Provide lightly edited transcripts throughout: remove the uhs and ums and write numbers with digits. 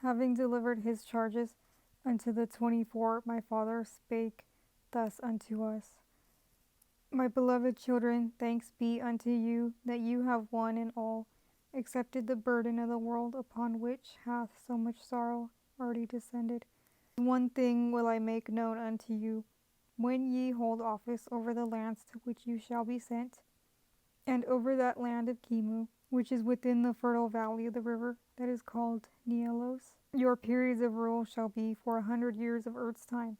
Having delivered his charges unto the 24, my father spake thus unto us. My beloved children, thanks be unto you that you have one and all accepted the burden of the world upon which hath so much sorrow already descended. One thing will I make known unto you, when ye hold office over the lands to which you shall be sent, and over that land of Khem, which is within the fertile valley of the river that is called Nielos. Your periods of rule shall be for 100 years of earth's time,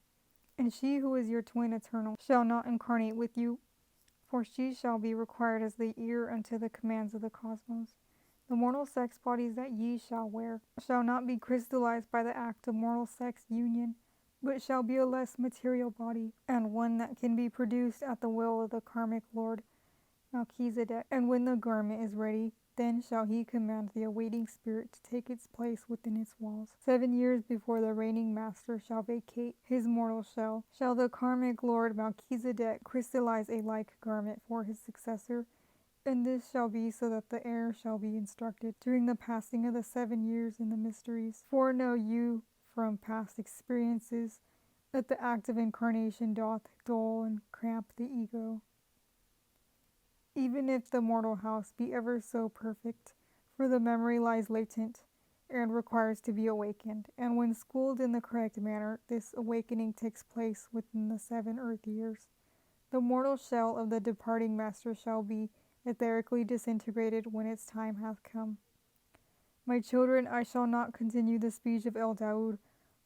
and she who is your twin eternal shall not incarnate with you, for she shall be required as the ear unto the commands of the cosmos. The mortal sex bodies that ye shall wear shall not be crystallized by the act of mortal sex union, but shall be a less material body, and one that can be produced at the will of the karmic lord Melchizedek. And when the garment is ready, then shall he command the awaiting spirit to take its place within its walls. 7 years before the reigning master shall vacate his mortal shell, shall the karmic lord Melchizedek crystallize a like garment for his successor, and this shall be so that the heir shall be instructed during the passing of the 7 years in the mysteries. For know you from past experiences that the act of incarnation doth dull and cramp the ego. Even if the mortal house be ever so perfect, for the memory lies latent and requires to be awakened, and when schooled in the correct manner, this awakening takes place within the 7 earth years. The mortal shell of the departing master shall be etherically disintegrated when its time hath come. My children, I shall not continue the speech of El Daoud,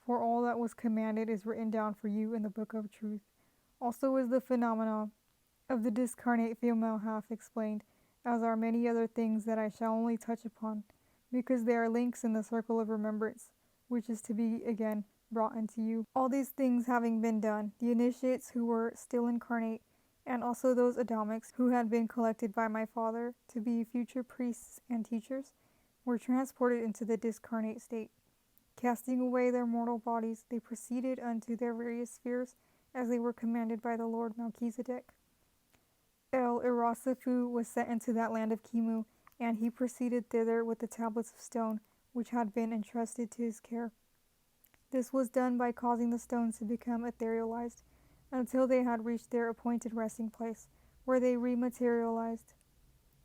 for all that was commanded is written down for you in the book of truth. Also is the phenomena of the discarnate female half explained, as are many other things that I shall only touch upon, because they are links in the circle of remembrance, which is to be again brought unto you. All these things having been done, the initiates who were still incarnate, and also those Adamics who had been collected by my father to be future priests and teachers, were transported into the discarnate state. Casting away their mortal bodies, they proceeded unto their various spheres, as they were commanded by the Lord Melchizedek. El Irasifu was sent into that land of Khem, and he proceeded thither with the tablets of stone, which had been entrusted to his care. This was done by causing the stones to become etherealized, until they had reached their appointed resting place, where they rematerialized.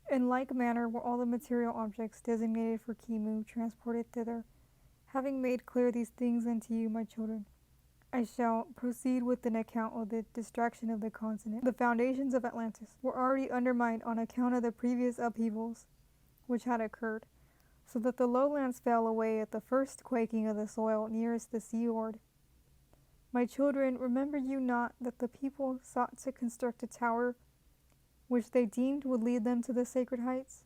In like manner were all the material objects designated for Khem transported thither. Having made clear these things unto you, my children, I shall proceed with an account of the destruction of the continent. The foundations of Atlantis were already undermined on account of the previous upheavals which had occurred, so that the lowlands fell away at the first quaking of the soil nearest the seaward. My children, remember you not that the people sought to construct a tower which they deemed would lead them to the sacred heights?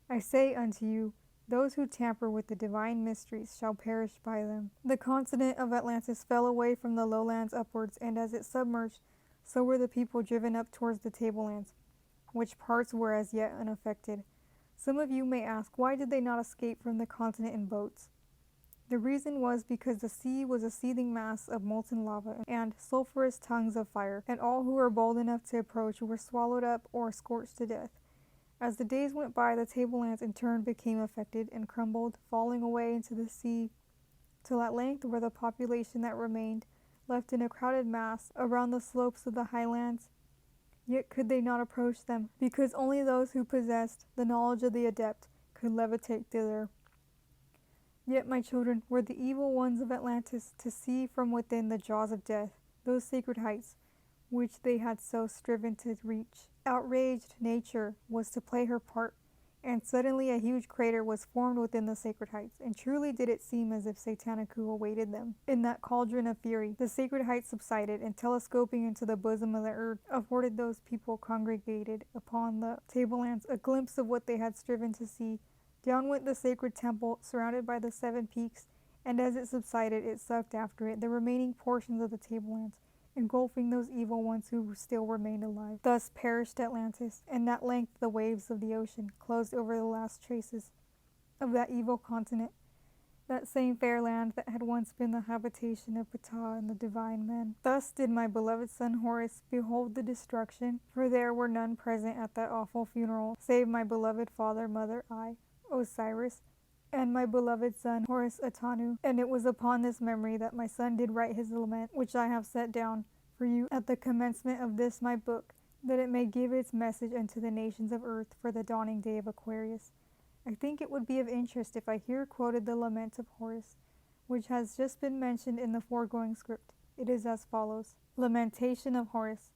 I say unto you, those who tamper with the divine mysteries shall perish by them. The continent of Atlantis fell away from the lowlands upwards, and as it submerged, so were the people driven up towards the tablelands, which parts were as yet unaffected. Some of you may ask, why did they not escape from the continent in boats? The reason was because the sea was a seething mass of molten lava and sulphurous tongues of fire, and all who were bold enough to approach were swallowed up or scorched to death. As the days went by, the tablelands in turn became affected and crumbled, falling away into the sea, till at length were the population that remained, left in a crowded mass around the slopes of the highlands. Yet could they not approach them, because only those who possessed the knowledge of the adept could levitate thither. Yet, my children, were the evil ones of Atlantis to see from within the jaws of death those sacred heights which they had so striven to reach. Outraged nature was to play her part, and suddenly a huge crater was formed within the sacred heights, and truly did it seem as if Satanicu awaited them. In that cauldron of fury, the sacred heights subsided, and telescoping into the bosom of the earth, afforded those people congregated upon the tablelands a glimpse of what they had striven to see. Down went the sacred temple, surrounded by the 7 peaks, and as it subsided, it sucked after it the remaining portions of the tablelands, engulfing those evil ones who still remained alive. Thus perished Atlantis, and at length the waves of the ocean closed over the last traces of that evil continent, that same fair land that had once been the habitation of Ptah and the divine men. Thus did my beloved son Horus behold the destruction, for there were none present at that awful funeral, save my beloved father, mother, I, Osiris, and my beloved son Horus Atanu. And it was upon this memory that my son did write his lament, which I have set down for you at the commencement of this my book, that it may give its message unto the nations of earth for the dawning day of Aquarius. I think it would be of interest if I here quoted the lament of Horus, which has just been mentioned in the foregoing script. It is as follows. Lamentation of Horus.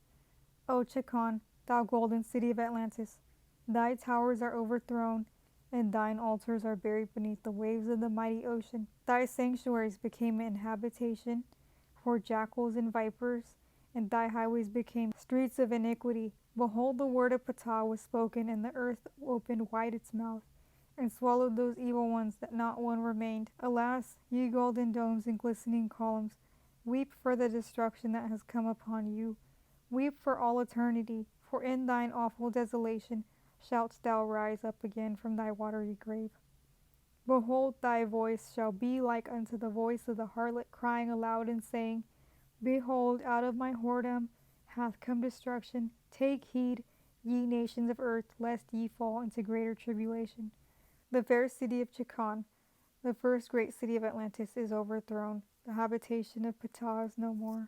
O Chakan, thou golden city of Atlantis, thy towers are overthrown, and thine altars are buried beneath the waves of the mighty ocean. Thy sanctuaries became an habitation for jackals and vipers, and thy highways became streets of iniquity. Behold, the word of Ptah was spoken, and the earth opened wide its mouth, and swallowed those evil ones, that not one remained. Alas, ye golden domes and glistening columns, weep for the destruction that has come upon you. Weep for all eternity, for in thine awful desolation shalt thou rise up again from thy watery grave. Behold, thy voice shall be like unto the voice of the harlot crying aloud and saying, Behold, out of my whoredom hath come destruction. Take heed, ye nations of earth, lest ye fall into greater tribulation. The fair city of Chakan, the first great city of Atlantis, is overthrown. The habitation of Ptah is no more.